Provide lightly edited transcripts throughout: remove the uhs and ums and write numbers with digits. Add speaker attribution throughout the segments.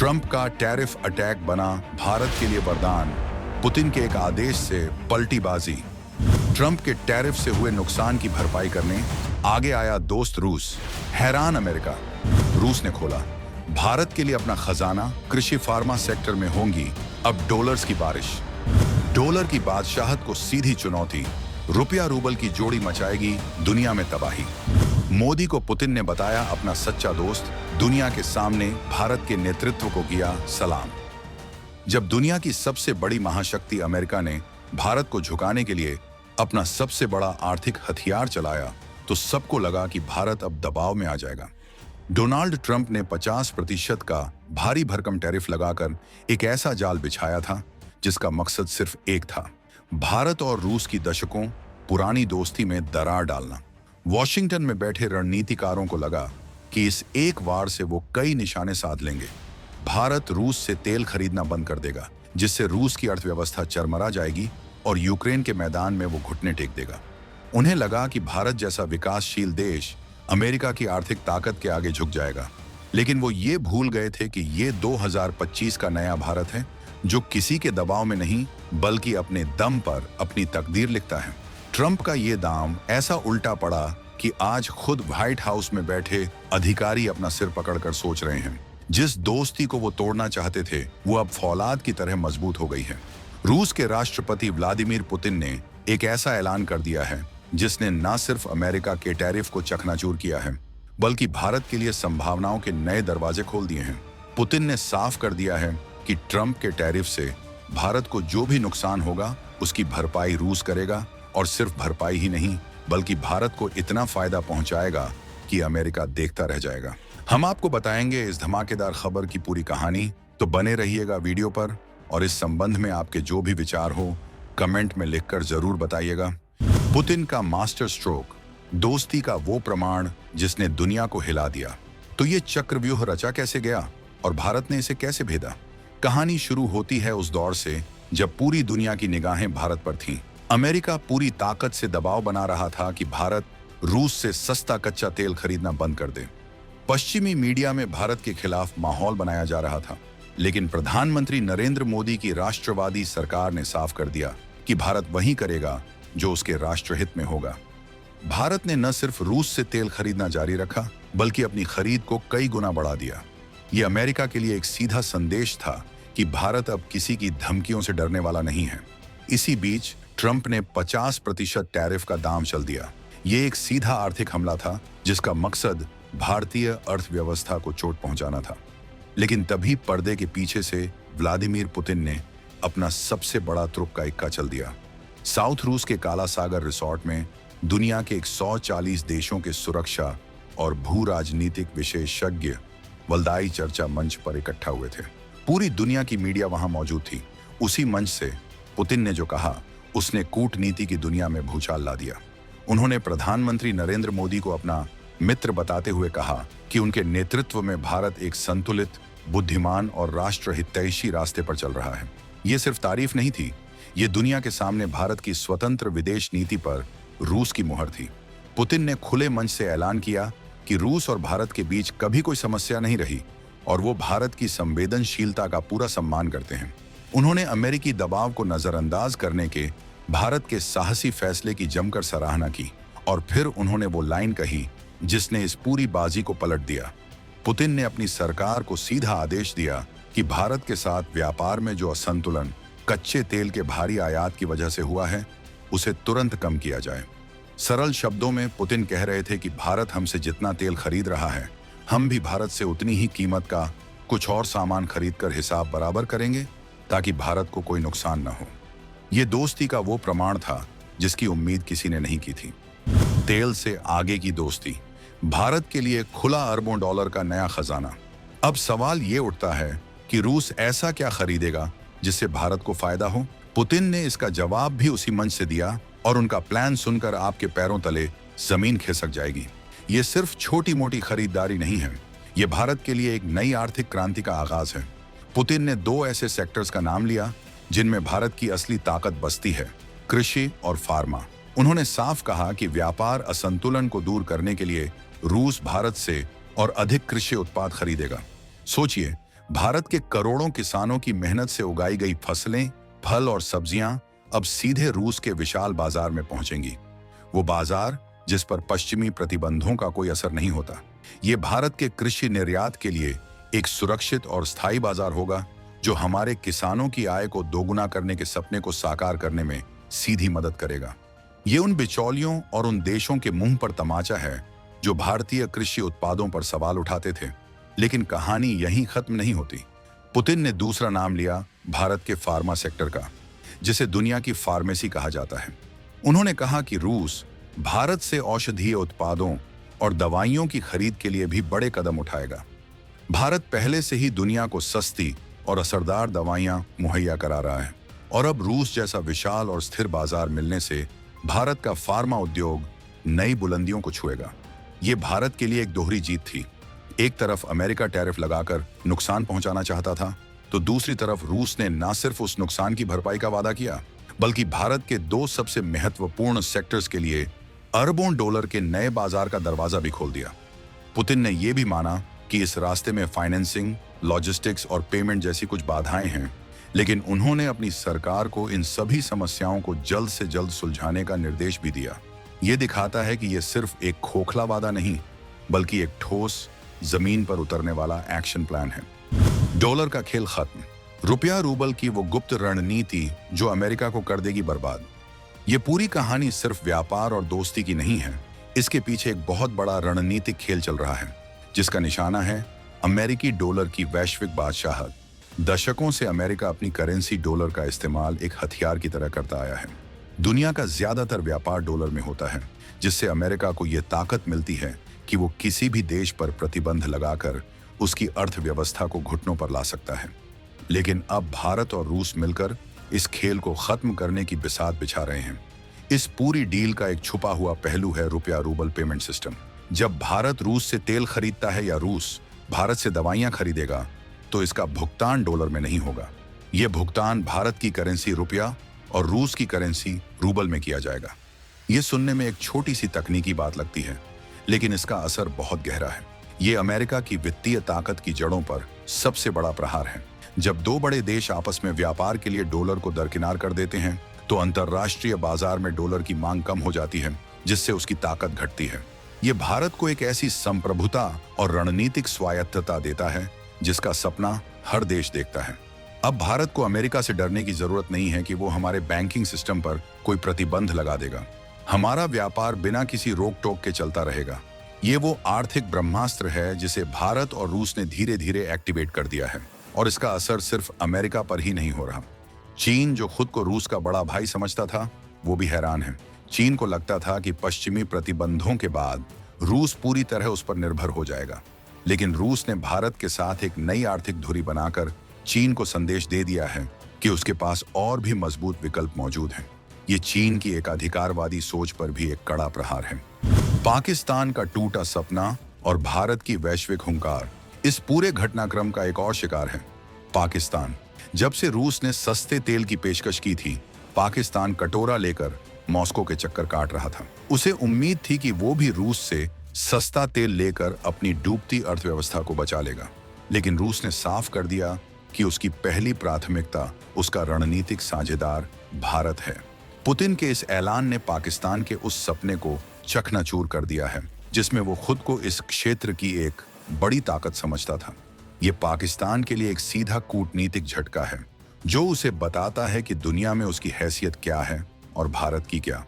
Speaker 1: Trump का tariff attack बना भारत के लिए वरदान, पुतिन के एक आदेश से पलटीबाजी। ट्रंप के टैरिफ से हुए नुकसान की भरपाई करने आगे आया दोस्त रूस। हैरान अमेरिका। रूस ने खोला भारत के लिए अपना खजाना। कृषि फार्मा सेक्टर में होंगी अब डॉलर्स की बारिश। डॉलर की बादशाहत को सीधी चुनौती। रुपया रूबल की जोड़ी मचाएगी दुनिया में तबाही। मोदी को पुतिन ने बताया अपना सच्चा दोस्त। दुनिया के सामने भारत के नेतृत्व को किया सलाम। जब दुनिया की सबसे बड़ी महाशक्ति अमेरिका ने भारत को झुकाने के लिए अपना सबसे बड़ा आर्थिक हथियार चलाया तो सबको लगा कि भारत अब दबाव में आ जाएगा। डोनाल्ड ट्रंप ने 50% का भारी भरकम टैरिफ लगाकर एक ऐसा जाल बिछाया था जिसका मकसद सिर्फ एक था, भारत और रूस की दशकों पुरानी दोस्ती में दरार डालना। वॉशिंगटन में बैठे रणनीतिकारों को लगा कि इस एक वार से वो कई निशाने साध लेंगे। भारत रूस से तेल खरीदना बंद कर देगा, जिससे रूस की अर्थव्यवस्था चरमरा जाएगी और यूक्रेन के मैदान में वो घुटने टेक देगा। उन्हें लगा कि भारत जैसा विकासशील देश अमेरिका की आर्थिक ताकत के आगे झुक जाएगा, लेकिन वो ये भूल गए थे कि ये 2025 का नया भारत है जो किसी के दबाव में नहीं बल्कि अपने दम पर अपनी तकदीर लिखता है। ट्रंप का ये दाम ऐसा उल्टा पड़ा कि आज खुद व्हाइट हाउस में बैठे अधिकारी अपना सिर पकड़कर सोच रहे हैं। जिस दोस्ती को वो तोड़ना चाहते थे वो अब फौलाद की तरह मजबूत हो गई है। रूस के राष्ट्रपति व्लादिमीर पुतिन ने एक ऐसा ऐलान कर दिया है जिसने न सिर्फ अमेरिका के टैरिफ को चकनाचूर किया है बल्कि भारत के लिए संभावनाओं के नए दरवाजे खोल दिए हैं। पुतिन ने साफ कर दिया है कि ट्रंप के टैरिफ से भारत को जो भी नुकसान होगा उसकी भरपाई रूस करेगा, और सिर्फ भरपाई ही नहीं बल्कि भारत को इतना फायदा पहुंचाएगा कि अमेरिका देखता रह जाएगा। हम आपको बताएंगे इस धमाकेदार खबर की पूरी कहानी, तो बने रहिएगा वीडियो पर। और इस संबंध में आपके जो भी विचार हो कमेंट में लिखकर जरूर बताइएगा। पुतिन का मास्टर स्ट्रोक, दोस्ती का वो प्रमाण जिसने दुनिया को हिला दिया। तो ये चक्रव्यूह रचा कैसे गया और भारत ने इसे कैसे भेदा? कहानी शुरू होती है उस दौर से जब पूरी दुनिया की निगाहें भारत पर थीं। अमेरिका पूरी ताकत से दबाव बना रहा था कि भारत रूस से सस्ता कच्चा तेल खरीदना बंद कर दे। पश्चिमी मीडिया में भारत के खिलाफ माहौल बनाया जा रहा था, लेकिन प्रधानमंत्री नरेंद्र मोदी की राष्ट्रवादी सरकार ने साफ कर दिया कि भारत वही करेगा जो उसके राष्ट्रहित में होगा। भारत ने न सिर्फ रूस से तेल खरीदना जारी रखा बल्कि अपनी खरीद को कई गुना बढ़ा दिया। ये अमेरिका के लिए एक सीधा संदेश था कि भारत अब किसी की धमकियों से डरने वाला नहीं है। इसी बीच ट्रंप ने 50% टैरिफ का दाम चल दिया। ये एक सीधा आर्थिक हमला था जिसका मकसद भारतीय अर्थव्यवस्था को चोट पहुंचाना था। लेकिन तभी पर्दे के पीछे से व्लादिमीर पुतिन ने अपना सबसे बड़ा तुर्क का इक्का चल दिया। साउथ रूस के काला सागर रिसोर्ट में दुनिया के 140 देशों के सुरक्षा और भू राजनीतिक विशेषज्ञ वल्दाई चर्चा मंच पर इकट्ठा हुए थे। पूरी दुनिया की मीडिया वहां मौजूद थी। उसी मंच से पुतिन ने जो कहा उसने कूटनीति की दुनिया में भूचाल ला दिया। उन्होंने प्रधानमंत्री नरेंद्र मोदी को अपना मित्र बताते हुए कहा कि उनके नेतृत्व में भारत एक संतुलित, बुद्धिमान और राष्ट्रहितैषी रास्ते पर चल रहा है। ये सिर्फ तारीफ नहीं थी, ये दुनिया के सामने भारत की स्वतंत्र विदेश नीति पर रूस की मुहर थी। पुतिन ने खुले मंच से ऐलान किया कि रूस और भारत के बीच कभी कोई समस्या नहीं रही और वो भारत की संवेदनशीलता का पूरा सम्मान करते हैं। उन्होंने अमेरिकी दबाव को नजरअंदाज करने के भारत के साहसी फैसले की जमकर सराहना की और फिर उन्होंने वो लाइन कही जिसने इस पूरी बाजी को पलट दिया। पुतिन ने अपनी सरकार को सीधा आदेश दिया कि भारत के साथ व्यापार में जो असंतुलन कच्चे तेल के भारी आयात की वजह से हुआ है उसे तुरंत कम किया जाए। सरल शब्दों में पुतिन कह रहे थे कि भारत हमसे जितना तेल खरीद रहा है हम भी भारत से उतनी ही कीमत का कुछ और सामान खरीदकर हिसाब बराबर करेंगे ताकि भारत को कोई नुकसान न हो। ये दोस्ती का वो प्रमाण था जिसकी उम्मीद किसी ने नहीं की थी। तेल से आगे की दोस्ती, भारत के लिए खुला अरबों डॉलर का नया खजाना। अब सवाल ये उठता है कि रूस ऐसा क्या खरीदेगा जिससे भारत को फायदा हो? पुतिन ने इसका जवाब भी उसी मंच से दिया और उनका प्लान सुनकर आपके पैरों तले जमीन खिसक जाएगी। ये सिर्फ छोटी मोटी खरीदारी नहीं है, ये भारत के लिए एक नई आर्थिक क्रांति का आगाज है। पुतिन ने 2 ऐसे सेक्टर्स का नाम लिया जिनमें भारत की असली ताकत बसती है, कृषि और फार्मा। उन्होंने साफ कहा कि व्यापार असंतुलन को दूर करने के लिए रूस भारत से और अधिक कृषि उत्पाद खरीदेगा। सोचिए, भारत के करोड़ों किसानों की मेहनत से उगाई गई फसलें, फल और सब्जियां अब सीधे रूस के विशाल बाजार में पहुंचेंगी। वो बाजार जिस पर पश्चिमी प्रतिबंधों का कोई असर नहीं होता। ये भारत के कृषि निर्यात के लिए एक सुरक्षित और स्थायी बाजार होगा, जो हमारे किसानों की आय को दोगुना करने के सपने को साकार करने में सीधी मदद करेगा। ये उन बिचौलियों और उन देशों के मुंह पर तमाचा है जो भारतीय कृषि उत्पादों पर सवाल उठाते थे। लेकिन कहानी यहीं खत्म नहीं होती। पुतिन ने दूसरा नाम लिया भारत के फार्मा सेक्टर का, जिसे दुनिया की फार्मेसी कहा जाता है। उन्होंने कहा कि रूस भारत से औषधीय उत्पादों और दवाइयों की खरीद के लिए भी बड़े कदम उठाएगा। भारत पहले से ही दुनिया को सस्ती और असरदार दवाइयां मुहैया करा रहा है, और अब रूस जैसा विशाल और स्थिर बाजार मिलने से भारत का फार्मा उद्योग नई बुलंदियों को छुएगा। ये भारत के लिए एक दोहरी जीत थी। एक तरफ अमेरिका टैरिफ लगाकर नुकसान पहुंचाना चाहता था, तो दूसरी तरफ रूस ने न सिर्फ उस नुकसान की भरपाई का वादा किया, बल्कि भारत के दो सबसे महत्वपूर्ण सेक्टर्स के लिए अरबों डॉलर के नए बाजार का दरवाजा भी खोल दिया। पुतिन ने यह भी माना कि इस रास्ते में फाइनेंसिंग, लॉजिस्टिक्स और पेमेंट जैसी कुछ बाधाएं हैं, लेकिन उन्होंने अपनी सरकार को इन सभी समस्याओं को जल्द से जल्द सुलझाने का निर्देश भी दिया। ये दिखाता है कि यह सिर्फ एक खोखला वादा नहीं, बल्कि एक ठोस, जमीन पर उतरने वाला एक्शन प्लान है। डॉलर का खेल खत्म। रुपया रूबल की वो गुप्त रणनीति जो अमेरिका को कर देगी बर्बाद। ये पूरी कहानी सिर्फ व्यापार और दोस्ती की नहीं है। इसके पीछे एक बहुत बड़ा रणनीतिक खेल चल रहा है, जिसका निशाना है अमेरिकी डॉलर की वैश्विक बादशाहत। दशकों से अमेरिका अपनी करेंसी डॉलर का इस्तेमाल एक हथियार की तरह करता आया है। दुनिया का ज्यादातर व्यापार डॉलर में होता है, जिससे अमेरिका को यह ताकत मिलती है कि वो किसी भी देश पर प्रतिबंध लगाकर उसकी अर्थव्यवस्था को घुटनों पर ला सकता है। लेकिन अब भारत और रूस मिलकर इस खेल को खत्म करने की बिसात बिछा रहे हैं। इस पूरी डील का एक छुपा हुआ पहलू है रुपया रूबल पेमेंट सिस्टम। जब भारत रूस से तेल खरीदता है या रूस भारत से दवाइयां खरीदेगा, तो इसका भुगतान डॉलर में नहीं होगा। यह भुगतान भारत की करेंसी रुपया और रूस की करेंसी रूबल में किया जाएगा। यह सुनने में एक छोटी सी तकनीकी बात लगती है, लेकिन इसका असर बहुत गहरा है। ये अमेरिका की वित्तीय ताकत की जड़ों पर सबसे बड़ा प्रहार है। जब दो बड़े देश आपस में व्यापार के लिए डॉलर को दरकिनार कर देते हैं, तो अंतर्राष्ट्रीय बाजार में डॉलर की मांग कम हो जाती है, जिससे उसकी ताकत घटती है। ये भारत को एक ऐसी संप्रभुता और रणनीतिक स्वायत्तता देता है जिसका सपना हर देश देखता है। अब भारत को अमेरिका से डरने की जरूरत नहीं है कि वो हमारे बैंकिंग सिस्टम पर कोई प्रतिबंध लगा देगा। हमारा व्यापार बिना किसी रोक टोक के चलता रहेगा। ये वो आर्थिक ब्रह्मास्त्र है जिसे भारत और रूस ने धीरे धीरे एक्टिवेट कर दिया है, और इसका असर सिर्फ अमेरिका पर ही नहीं हो रहा। चीन, जो खुद को रूस का बड़ा भाई समझता था, वो भी हैरान है। चीन को लगता था कि पश्चिमी प्रतिबंधों के बाद रूस पूरी तरह उस पर निर्भर हो जाएगा, लेकिन रूस ने भारत के साथ एक नई आर्थिक धुरी बनाकर चीन को संदेश दे दिया है कि उसके पास और भी मजबूत विकल्प मौजूद हैं। ये चीन की एक अधिकारवादी सोच पर भी एक कड़ा प्रहार है। पाकिस्तान का टूटा सपना और भारत की वैश्विक हुंकार इस पूरे घटनाक्रम का एक और शिकार है। पाकिस्तान, जब से रूस ने सस्ते तेल की पेशकश की थी, पाकिस्तान कटोरा लेकर मॉस्को के चक्कर काट रहा था। उसे उम्मीद थी कि वो भी रूस से सस्ता तेल लेकर अपनी डूबती अर्थव्यवस्था को बचा लेगा, लेकिन रूस ने साफ कर दिया कि उसकी पहली प्राथमिकता उसका रणनीतिक साझेदार भारत है। पुतिन के इस ऐलान ने पाकिस्तान के उस सपने को चकनाचूर कर दिया है जिसमें वो खुद को इस क्षेत्र की एक बड़ी ताकत समझता था। ये पाकिस्तान के लिए एक सीधा कूटनीतिक झटका है, जो उसे बताता है कि दुनिया में उसकी हैसियत क्या है और भारत की क्या।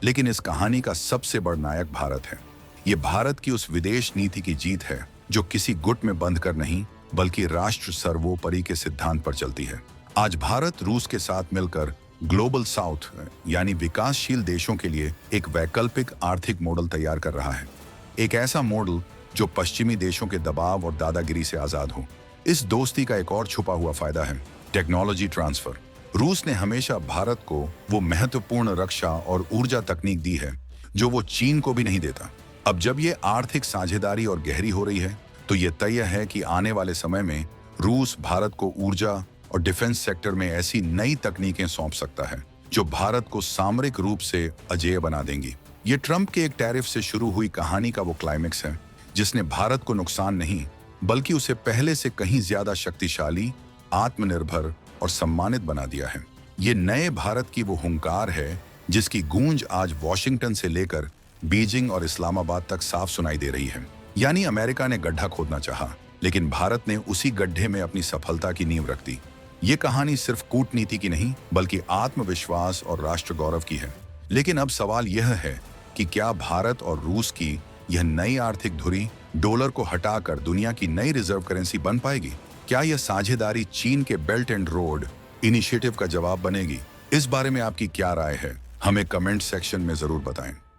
Speaker 1: लेकिन इस कहानी का सबसे बड़ा नायक भारत है। ये भारत की उस विदेश नीति की जीत है जो किसी गुट में बंद कर नहीं, बल्कि राष्ट्र सर्वोपरि के सिद्धांत पर चलती है। आज भारत रूस के साथ मिलकर ग्लोबल साउथ यानी विकासशील देशों के लिए एक वैकल्पिक आर्थिक मॉडल तैयार कर रहा है। एक ऐसा मॉडल जो पश्चिमी देशों के दबाव और दादागिरी से आजाद हो। इस दोस्ती का एक और छुपा हुआ फायदा है टेक्नोलॉजी ट्रांसफर। रूस ने हमेशा भारत को वो महत्वपूर्ण रक्षा और ऊर्जा तकनीक दी है जो वो चीन को भी नहीं देता। अब जब ये आर्थिक साझेदारी और गहरी हो रही है, तो ये तय है कि आने वाले समय में रूस भारत को ऊर्जा और डिफेंस सेक्टर में ऐसी नई तकनीकें सौंप सकता है जो भारत को सामरिक रूप से अजेय बना देंगी। ये ट्रंप के एक टैरिफ से शुरू हुई कहानी का वो क्लाइमेक्स है जिसने भारत को नुकसान नहीं, बल्कि उसे पहले से कहीं ज्यादा शक्तिशाली, आत्मनिर्भर और सम्मानित बना दिया है। ये नए भारत की वो हुंकार है जिसकी गूंज आज वॉशिंगटन से लेकर बीजिंग और इस्लामाबाद तक साफ सुनाई दे रही है। यानी अमेरिका ने गड्ढा खोदना चाहा, लेकिन भारत ने उसी गड्ढे में अपनी सफलता की नींव रख दी। ये कहानी सिर्फ कूटनीति की नहीं, बल्कि आत्मविश्वास और राष्ट्र गौरव की है। लेकिन अब सवाल यह है कि क्या भारत और रूस की यह नई आर्थिक धुरी डॉलर को हटाकर दुनिया की नई रिजर्व करेंसी बन पाएगी? क्या यह साझेदारी चीन के बेल्ट एंड रोड इनिशिएटिव का जवाब बनेगी? इस बारे में आपकी क्या राय है? हमें कमेंट सेक्शन में जरूर बताएं।